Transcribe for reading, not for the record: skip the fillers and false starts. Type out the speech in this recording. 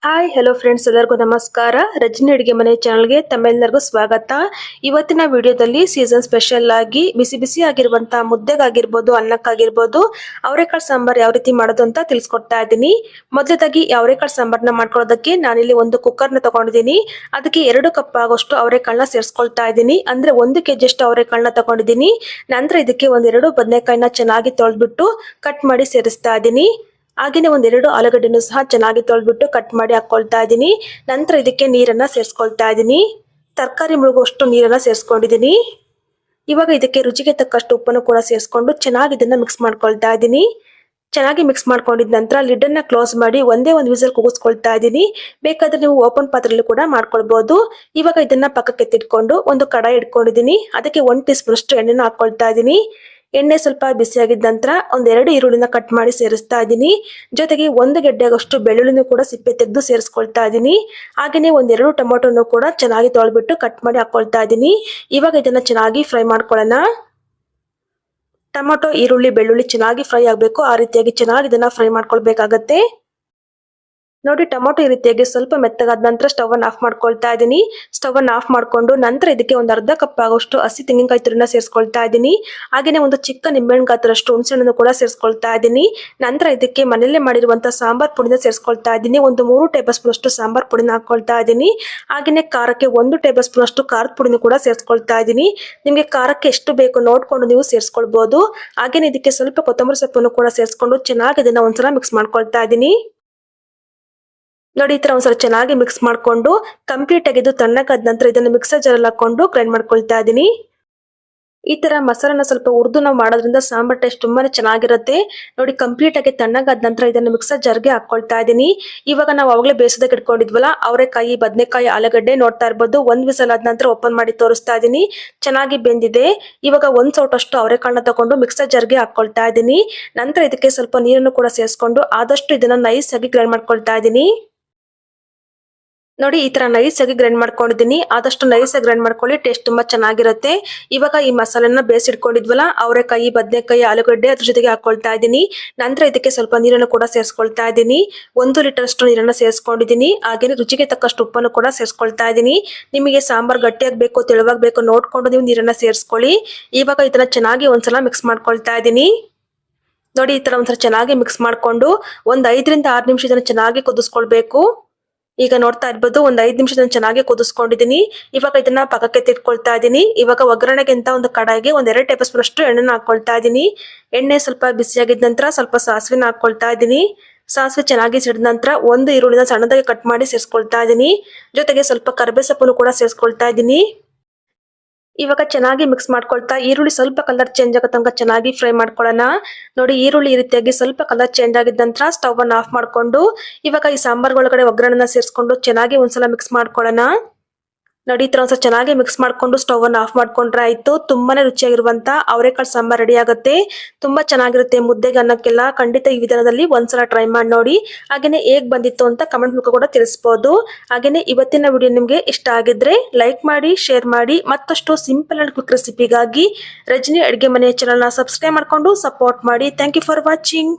Hi hello friends, ಎಲ್ಲರಿಗೂ ನಮಸ್ಕಾರ. ರಜನಿ ಅಡುಗೆ ಮನೆ ಚಾನಲ್ಗೆ ತಮ್ಮೆಲ್ಲರಿಗೂ ಸ್ವಾಗತ. ಇವತ್ತಿನ ವಿಡಿಯೋದಲ್ಲಿ ಸೀಸನ್ ಸ್ಪೆಷಲ್ ಆಗಿ ಬಿಸಿ ಬಿಸಿ ಆಗಿರುವಂತಹ ಮುದ್ದೆಗಾಗಿರ್ಬೋದು, ಅನ್ನಕ್ಕಾಗಿರ್ಬೋದು ಅವರೆಕಾಳು ಸಾಂಬಾರ್ ಯಾವ ರೀತಿ ಮಾಡೋದು ಅಂತ ತಿಳಿಸ್ಕೊಡ್ತಾ ಇದ್ದೀನಿ. ಮೊದಲದಾಗಿ ಅವರೆಕಾಳು ಸಾಂಬಾರ್ನ ಮಾಡ್ಕೊಳ್ಳೋದಕ್ಕೆ ನಾನಿಲ್ಲಿ ಒಂದು ಕುಕ್ಕರ್ನ ತಗೊಂಡಿದ್ದೀನಿ. ಅದಕ್ಕೆ 2 ಕಪ್ ಆಗೋಷ್ಟು ಅವರೆಕಾಳನ್ನ ಸೇರಿಸ್ಕೊಳ್ತಾ ಇದ್ದೀನಿ. ಅಂದ್ರೆ 1 kg ಅಷ್ಟು ಅವರೆಕಾಳನ್ನ ತಗೊಂಡಿದ್ದೀನಿ. ನಂತರ ಇದಕ್ಕೆ 1-2 ಬದನೆಕಾಯಿನ ಚೆನ್ನಾಗಿ ತೊಳೆದ್ಬಿಟ್ಟು ಕಟ್ ಮಾಡಿ ಸೇರಿಸ್ತಾ ಇದ್ದೀನಿ. ಹಾಗೇನೆ 1-2 ಆಲೂಗಡ್ಡೆನೂ ಸಹ ಚೆನ್ನಾಗಿ ತೊಳೆದ್ಬಿಟ್ಟು ಕಟ್ ಮಾಡಿ ಹಾಕೊಳ್ತಾ ಇದ್ದೀನಿ. ನಂತರ ಇದಕ್ಕೆ ನೀರನ್ನ ಸೇರಿಸ್ಕೊಳ್ತಾ ಇದ್ದೀನಿ. ತರಕಾರಿ ಮುಳುಗುವಷ್ಟು ನೀರನ್ನ ಸೇರಿಸ್ಕೊಂಡಿದ್ದೀನಿ. ಇವಾಗ ಇದಕ್ಕೆ ರುಚಿಗೆ ತಕ್ಕಷ್ಟು ಉಪ್ಪನ್ನು ಕೂಡ ಸೇರಿಸ್ಕೊಂಡು ಚೆನ್ನಾಗಿ ಇದನ್ನ ಮಿಕ್ಸ್ ಮಾಡ್ಕೊಳ್ತಾ ಇದ್ದೀನಿ. ಚೆನ್ನಾಗಿ ಮಿಕ್ಸ್ ಮಾಡ್ಕೊಂಡಿದ ನಂತರ ಲಿಡ್ ಅನ್ನ ಕ್ಲೋಸ್ ಮಾಡಿ ಒಂದೇ ಒಂದು ವಿಸಲ್ ಕೂಗಿಸ್ಕೊಳ್ತಾ ಇದ್ದೀನಿ. ಬೇಕಾದ್ರೆ ನೀವು ಓಪನ್ ಪಾತ್ರೆಯಲ್ಲಿ ಕೂಡ ಮಾಡ್ಕೊಳ್ಬಹುದು. ಇವಾಗ ಇದನ್ನ ಪಕ್ಕಕ್ಕೆ ಎತ್ತಿಟ್ಕೊಂಡು ಒಂದು ಕಡಾಯಿ ಇಟ್ಕೊಂಡಿದ್ದೀನಿ. ಅದಕ್ಕೆ 1 ಟೀ ಸ್ಪೂನ್ ಅಷ್ಟು ಎಣ್ಣೆನ ಹಾಕೊಳ್ತಾ ಇದ್ದೀನಿ. ಎಣ್ಣೆ ಸ್ವಲ್ಪ ಬಿಸಿಯಾಗಿದ್ದ ನಂತರ 1-2 ಈರುಳ್ಳಿನ ಕಟ್ ಮಾಡಿ ಸೇರಿಸ್ತಾ ಇದ್ದೀನಿ. ಜೊತೆಗೆ 1 ಗೆಡ್ಡೆಗಷ್ಟು ಬೆಳ್ಳುಳ್ಳಿನೂ ಕೂಡ ಸಿಪ್ಪೆ ತೆಗೆದು ಸೇರಿಸ್ಕೊಳ್ತಾ ಇದ್ದೀನಿ. ಹಾಗೆಯೇ 1-2 ಟೊಮೊಟೊನು ಕೂಡ ಚೆನ್ನಾಗಿ ತೊಳೆದ್ಬಿಟ್ಟು ಕಟ್ ಮಾಡಿ ಹಾಕೊಳ್ತಾ ಇದ್ದೀನಿ. ಇವಾಗ ಇದನ್ನ ಚೆನ್ನಾಗಿ ಫ್ರೈ ಮಾಡ್ಕೊಳ್ಳೋಣ. ಟೊಮೊಟೊ, ಈರುಳ್ಳಿ, ಬೆಳ್ಳುಳ್ಳಿ ಚೆನ್ನಾಗಿ ಫ್ರೈ ಆಗಬೇಕು. ಆ ರೀತಿಯಾಗಿ ಚೆನ್ನಾಗಿ ಇದನ್ನ ಫ್ರೈ ಮಾಡ್ಕೊಳ್ಬೇಕಾಗತ್ತೆ. ನೋಡಿ, ಟೊಮೊಟೊ ಈ ರೀತಿಯಾಗಿ ಸ್ವಲ್ಪ ಮೆತ್ತಗಾದ ನಂತರ ಸ್ಟವ್ ಅನ್ನು ಆಫ್ ಮಾಡ್ಕೊಳ್ತಾ ಇದ್ದೀನಿ. ಸ್ಟವ್ ಅನ್ನು ಆಫ್ ಮಾಡ್ಕೊಂಡು ನಂತರ ಇದಕ್ಕೆ 1/2 ಕಪ್ ಆಗೋಷ್ಟು ಹಸಿ ತೆಂಗಿನಕಾಯಿ ತುರಿನ ಸೇರಿಸ್ಕೊಳ್ತಾ ಇದ್ದೀನಿ. ಹಾಗೇನೆ ಒಂದು ಚಿಕ್ಕ ನಿಂಬೆಹಣ್ಣು ಗಾತ್ರಷ್ಟು ಹುಣಸೆಹಣ್ಣನ್ನು ಕೂಡ ಸೇರಿಸ್ಕೊಳ್ತಾ ಇದ್ದೀನಿ. ನಂತರ ಇದಕ್ಕೆ ಮನೆಯಲ್ಲೇ ಮಾಡಿರುವಂತಹ ಸಾಂಬಾರ್ ಪುಡಿನ ಸೇರಿಸ್ಕೊಳ್ತಾ ಇದ್ದೀನಿ. 3 ಟೇಬಲ್ ಸ್ಪೂನ್ ಅಷ್ಟು ಸಾಂಬಾರ್ ಪುಡಿನ ಹಾಕೊಳ್ತಾ ಇದ್ದೀನಿ. ಹಾಗೇನೆ ಖಾರಕ್ಕೆ 1 ಟೇಬಲ್ ಸ್ಪೂನ್ ಅಷ್ಟು ಖಾರದ ಪುಡಿನ ಕೂಡ ಸೇರಿಸ್ಕೊಳ್ತಾ ಇದ್ದೀನಿ. ನಿಮಗೆ ಖಾರಕ್ಕೆ ಎಷ್ಟು ಬೇಕು ನೋಡ್ಕೊಂಡು ನೀವು ಸೇರಿಸ್ಕೊಳ್ಬಹುದು. ಹಾಗೇನೆ ಇದಕ್ಕೆ ಸ್ವಲ್ಪ ಕೊತ್ತಂಬರಿ ಸೊಪ್ಪನ್ನು ಕೂಡ ಸೇರಿಸ್ಕೊಂಡು ಚೆನ್ನಾಗಿ ಇದನ್ನ ಒಂದ್ಸಲ ಮಿಕ್ಸ್ ಮಾಡ್ಕೊಳ್ತಾ ಇದ್ದೀನಿ. ನೋಡಿ, ಈ ತರ ಒಂದ್ಸಲ ಚೆನ್ನಾಗಿ ಮಿಕ್ಸ್ ಮಾಡ್ಕೊಂಡು ಕಂಪ್ಲೀಟ್ ಆಗಿ ಇದು ತಣ್ಣಗಾದ ನಂತರ ಇದನ್ನು ಮಿಕ್ಸರ್ ಜಾರಲ್ಲಿ ಹಾಕೊಂಡು ಗ್ರೈಂಡ್ ಮಾಡ್ಕೊಳ್ತಾ ಇದ್ದೀನಿ. ಈ ತರ ಮಸಾಲಾನ ಸ್ವಲ್ಪ ಹುರಿದು ನಾವು ಮಾಡೋದ್ರಿಂದ ಸಾಂಬಾರ್ ಟೇಸ್ಟ್ ತುಂಬಾನೇ ಚೆನ್ನಾಗಿರುತ್ತೆ. ನೋಡಿ, ಕಂಪ್ಲೀಟ್ ಆಗಿ ತಣ್ಣಗಾದ ನಂತರ ಇದನ್ನು ಮಿಕ್ಸರ್ ಜಾರ್ಗೆ ಹಾಕೊಳ್ತಾ ಇದ್ದೀನಿ. ಇವಾಗ ನಾವು ಅವಾಗಲೇ ಬೇಯಿಸೋದಕ್ಕೆ ಇಟ್ಕೊಂಡಿದ್ವಲ್ಲ ಅವರೆಕಾಯಿ, ಬದನೆಕಾಯಿ, ಆಲೂಗಡ್ಡೆ ನೋಡ್ತಾ ಇರ್ಬೋದು. 1 ವಿಸಲ್ ಆದ ನಂತರ ಓಪನ್ ಮಾಡಿ ತೋರಿಸ್ತಾ ಇದ್ದೀನಿ. ಚೆನ್ನಾಗಿ ಬೆಂದಿದೆ. ಇವಾಗ 1 ಸೌಟಷ್ಟು ಅವರೆಕಾಳನ್ನ ತಗೊಂಡು ಮಿಕ್ಸರ್ ಜಾರ್ಗೆ ಹಾಕೊಳ್ತಾ ಇದ್ದೀನಿ. ನಂತರ ಇದಕ್ಕೆ ಸ್ವಲ್ಪ ನೀರನ್ನು ಕೂಡ ಸೇರಿಸ್ಕೊಂಡು ಆದಷ್ಟು ಇದನ್ನ ನೈಸ್ ಆಗಿ ಗ್ರೈಂಡ್ ಮಾಡ್ಕೊಳ್ತಾ ಇದ್ದೀನಿ. ನೋಡಿ, ಈ ತರ ನೈಸ್ ಆಗಿ ಗ್ರೈಂಡ್ ಮಾಡ್ಕೊಂಡಿದ್ದೀನಿ. ಆದಷ್ಟು ನೈಸ್ ಆಗಿ ಗ್ರೈಂಡ್ ಮಾಡ್ಕೊಳ್ಳಿ, ಟೇಸ್ಟ್ ತುಂಬಾ ಚೆನ್ನಾಗಿರುತ್ತೆ. ಇವಾಗ ಈ ಮಸಾಲೆನ ಬೇಯಿಸಿಟ್ಕೊಂಡಿದ್ವಲ್ಲ ಅವರೆಕಾಯಿ, ಬದನೆಕಾಯಿ, ಆಲೂಗಡ್ಡೆ ಅದ್ರ ಜೊತೆಗೆ ಹಾಕೊಳ್ತಾ ಇದ್ದೀನಿ. ನಂತರ ಇದಕ್ಕೆ ಸ್ವಲ್ಪ ನೀರನ್ನು ಕೂಡ ಸೇರಿಸ್ಕೊಳ್ತಾ ಇದ್ದೀನಿ. 1 ಲೀಟರ್ ಅಷ್ಟು ನೀರನ್ನ ಸೇರಿಸ್ಕೊಂಡಿದ್ದೀನಿ. ಹಾಗೇನೆ ರುಚಿಗೆ ತಕ್ಕಷ್ಟು ಉಪ್ಪನ್ನು ಕೂಡ ಸೇರಿಸ್ಕೊಳ್ತಾ ಇದ್ದೀನಿ. ನಿಮಗೆ ಸಾಂಬಾರ್ ಗಟ್ಟಿಯಾಗಬೇಕು, ತೆಳುವಾಗಬೇಕು ನೋಡ್ಕೊಂಡು ನೀವು ನೀರನ್ನ ಸೇರಿಸ್ಕೊಳ್ಳಿ. ಇವಾಗ ಇದನ್ನ ಚೆನ್ನಾಗಿ ಒಂದ್ಸಲ ಮಿಕ್ಸ್ ಮಾಡ್ಕೊಳ್ತಾ ಇದ್ದೀನಿ. ನೋಡಿ, ಈ ತರ ಒಂದ್ಸಲ ಚೆನ್ನಾಗಿ ಮಿಕ್ಸ್ ಮಾಡ್ಕೊಂಡು 5 ರಿಂದ 6 ನಿಮಿಷ ಇದನ್ನ ಚೆನ್ನಾಗಿ ಕುದಿಸ್ಕೊಳ್ಬೇಕು. ಈಗ ನೋಡ್ತಾ ಇರ್ಬೋದು, 5 ನಿಮಿಷ ಚೆನ್ನಾಗಿ ಕುದಿಸ್ಕೊಂಡಿದ್ದೀನಿ. ಇವಾಗ ಇದನ್ನ ಪಕ್ಕಕ್ಕೆ ತಿಟ್ಕೊಳ್ತಾ ಇದ್ದೀನಿ. ಇವಾಗ ಒಗ್ಗರಣೆಗೆ ಅಂತ ಒಂದು ಕಡಾಯಿಗೆ 1-2 ಟೇಬಲ್ ಸ್ಪೂನ್ ಅಷ್ಟು ಎಣ್ಣೆನ ಹಾಕೊಳ್ತಾ ಇದ್ದೀನಿ. ಎಣ್ಣೆ ಸ್ವಲ್ಪ ಬಿಸಿಯಾಗಿದ್ದ ನಂತರ ಸ್ವಲ್ಪ ಸಾಸಿವೆನ ಹಾಕೊಳ್ತಾ ಇದ್ದೀನಿ. ಸಾಸಿವೆ ಚೆನ್ನಾಗಿ ಸಿಡಿದ ನಂತರ 1 ಈರುಳ್ಳಿನ ಸಣ್ಣದಾಗಿ ಕಟ್ ಮಾಡಿ ಸೇರಿಸ್ಕೊಳ್ತಾ ಇದ್ದೀನಿ. ಜೊತೆಗೆ ಸ್ವಲ್ಪ ಕರಿಬೇವು ಸೊಪ್ಪನ್ನು ಕೂಡ ಸೇರಿಸ್ಕೊಳ್ತಾ ಇದ್ದೀನಿ. ಇವಾಗ ಚೆನ್ನಾಗಿ ಮಿಕ್ಸ್ ಮಾಡ್ಕೊಳ್ತಾ ಈರುಳ್ಳಿ ಸ್ವಲ್ಪ ಕಲರ್ ಚೇಂಜ್ ಆಗೋ ತನಕ ಚೆನ್ನಾಗಿ ಫ್ರೈ ಮಾಡ್ಕೊಳ್ಳೋಣ. ನೋಡಿ, ಈರುಳ್ಳಿ ಈ ರೀತಿಯಾಗಿ ಸ್ವಲ್ಪ ಕಲರ್ ಚೇಂಜ್ ಆಗಿದ ನಂತರ ಸ್ಟವ್ ಅನ್ನು ಆಫ್ ಮಾಡ್ಕೊಂಡು ಇವಾಗ ಈ ಸಾಂಬಾರ್ ಒಳಗಡೆ ಒಗ್ಗರಣೆನ ಸೇರಿಸ್ಕೊಂಡು ಚೆನ್ನಾಗಿ ಒಂದ್ಸಲ ಮಿಕ್ಸ್ ಮಾಡ್ಕೊಳ್ಳೋಣ. ನೋಡಿ, ಈ ತರ ಒಂದ್ಸಲ ಚೆನ್ನಾಗಿ ಮಿಕ್ಸ್ ಮಾಡ್ಕೊಂಡು ಸ್ಟವ್ ಅನ್ನು ಆಫ್ ಮಾಡ್ಕೊಂಡ್ರೆ ಆಯ್ತು. ತುಂಬಾನೇ ರುಚಿಯಾಗಿರುವಂತ ಅವರೆಕಾಳು ಸಾಂಬಾರ್ ರೆಡಿ ಆಗುತ್ತೆ. ತುಂಬಾ ಚೆನ್ನಾಗಿರುತ್ತೆ ಮುದ್ದೆಗೆ, ಅನ್ನಕ್ಕೆಲ್ಲ. ಖಂಡಿತ ಈ ವಿಧಾನದಲ್ಲಿ ಒಂದ್ಸಲ ಟ್ರೈ ಮಾಡಿ ನೋಡಿ. ಹಾಗೇನೆ ಹೇಗ್ ಬಂದಿತ್ತು ಅಂತ ಕಮೆಂಟ್ ಮೂಲಕ ಕೂಡ ತಿಳಿಸಬಹುದು. ಹಾಗೇನೆ ಇವತ್ತಿನ ವಿಡಿಯೋ ನಿಮ್ಗೆ ಇಷ್ಟ ಆಗಿದ್ರೆ ಲೈಕ್ ಮಾಡಿ, ಶೇರ್ ಮಾಡಿ. ಮತ್ತಷ್ಟು ಸಿಂಪಲ್ ಅಂಡ್ ಕ್ವಿಕ್ ರೆಸಿಪಿಗಾಗಿ ರಜನಿ ಅಡುಗೆ ಮನೆ ಚಾನಲ್ ನ ಸಬ್ಸ್ಕ್ರೈಬ್ ಮಾಡ್ಕೊಂಡು ಸಪೋರ್ಟ್ ಮಾಡಿ. Thank you for watching.